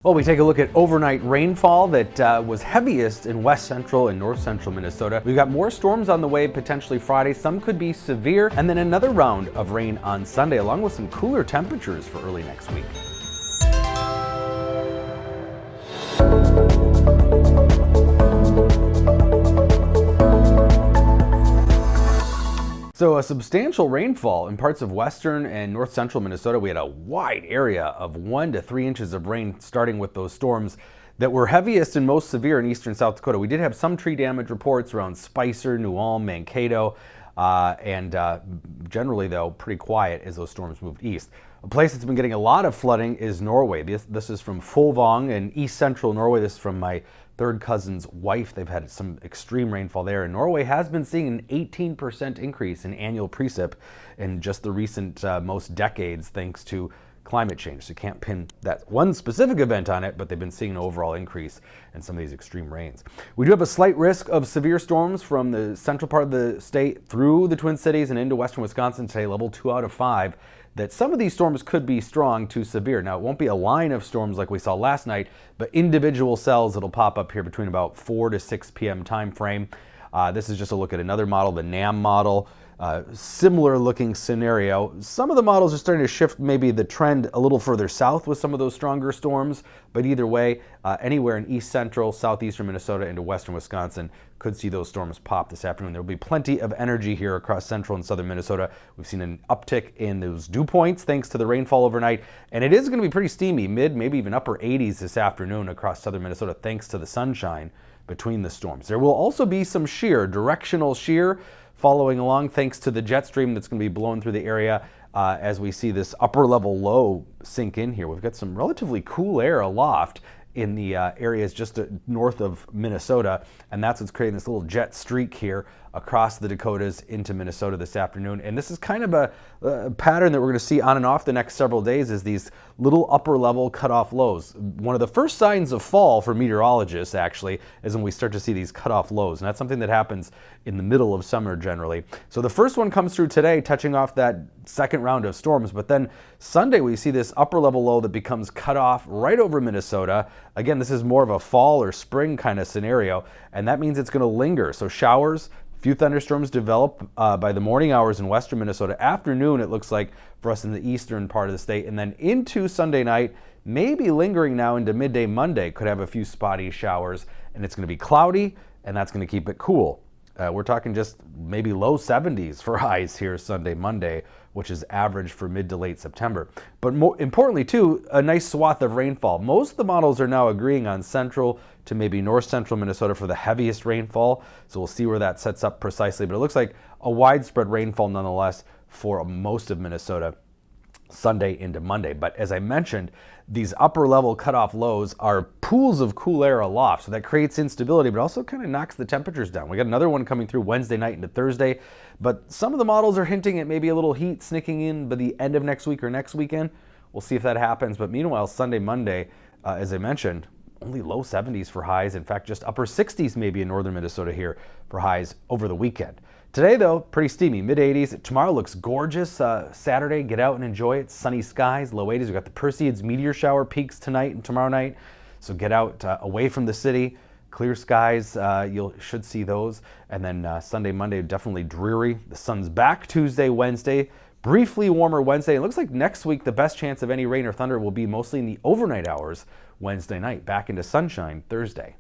Well, we take a look at overnight rainfall that was heaviest in west central and north central Minnesota. We've got more storms on the way potentially Friday. Some could be severe, and then another round of rain on Sunday, along with some cooler temperatures for early next week. So a substantial rainfall in parts of western and north central Minnesota. We had a wide area of 1 to 3 inches of rain, starting with those storms that were heaviest and most severe in eastern South Dakota. We did have some tree damage reports around Spicer, New Ulm, Mankato, and generally though pretty quiet as those storms moved east. A place that's been getting a lot of flooding is Norway. This is from Folvang in east central Norway. This is from my third cousin's wife. They've had some extreme rainfall there, and Norway has been seeing an 18% increase in annual precip in just the recent most decades, thanks to climate change. So you can't pin that one specific event on it, but they've been seeing an overall increase in some of these extreme rains. We do have a slight risk of severe storms from the central part of the state through the Twin Cities and into western Wisconsin today, level 2 out of 5. That some of these storms could be strong to severe. Now, it won't be a line of storms like we saw last night, but individual cells that'll pop up here between about 4 to 6 p.m. time frame. This is just a look at another model, the NAM model. Similar looking scenario. Some of the models are starting to shift maybe the trend a little further south with some of those stronger storms, but either way, anywhere in east central, southeastern Minnesota into western Wisconsin could see those storms pop this afternoon. There will be plenty of energy here across central and southern Minnesota. We've seen an uptick in those dew points thanks to the rainfall overnight, and it is going to be pretty steamy, mid, maybe even upper 80s this afternoon across southern Minnesota thanks to the sunshine between the storms. There will also be some shear, directional shear, following along thanks to the jet stream that's going to be blowing through the area as we see this upper level low sink in here. We've got some relatively cool air aloft in the areas just north of Minnesota, and that's what's creating this little jet streak here across the Dakotas into Minnesota this afternoon. And this is kind of a pattern that we're going to see on and off the next several days, is these little upper level cutoff lows. One of the first signs of fall for meteorologists actually is when we start to see these cutoff lows, and that's something that happens in the middle of summer generally. So the first one comes through today, touching off that second round of storms, but then Sunday we see this upper level low that becomes cut off right over Minnesota. Again, this is more of a fall or spring kind of scenario, and that means it's going to linger. So showers, few thunderstorms develop by the morning hours in western Minnesota. Afternoon, it looks like for us in the eastern part of the state, and then into Sunday night, maybe lingering now into midday Monday, could have a few spotty showers, and it's going to be cloudy, and that's going to keep it cool. We're talking just maybe low 70s for highs here Sunday, Monday, which is average for mid to late September. But more importantly too, a nice swath of rainfall. Most of the models are now agreeing on central to maybe north central Minnesota for the heaviest rainfall. So we'll see where that sets up precisely. But it looks like a widespread rainfall nonetheless for most of Minnesota Sunday into Monday. But as I mentioned, these upper level cutoff lows are pools of cool air aloft, so that creates instability, but also kind of knocks the temperatures down. We got another one coming through Wednesday night into Thursday, but some of the models are hinting at maybe a little heat sneaking in by the end of next week or next weekend. We'll see if that happens. But meanwhile, Sunday, Monday, as I mentioned, only low 70s for highs. In fact, just upper 60s maybe in northern Minnesota here for highs over the weekend. Today, though, pretty steamy, mid-80s. Tomorrow looks gorgeous. Saturday, get out and enjoy it. Sunny skies, low 80s. We've got the Perseids meteor shower peaks tonight and tomorrow night. So get out away from the city. Clear skies, you should see those. And then Sunday, Monday, definitely dreary. The sun's back Tuesday, Wednesday. Briefly warmer Wednesday. It looks like next week the best chance of any rain or thunder will be mostly in the overnight hours Wednesday night. Back into sunshine Thursday.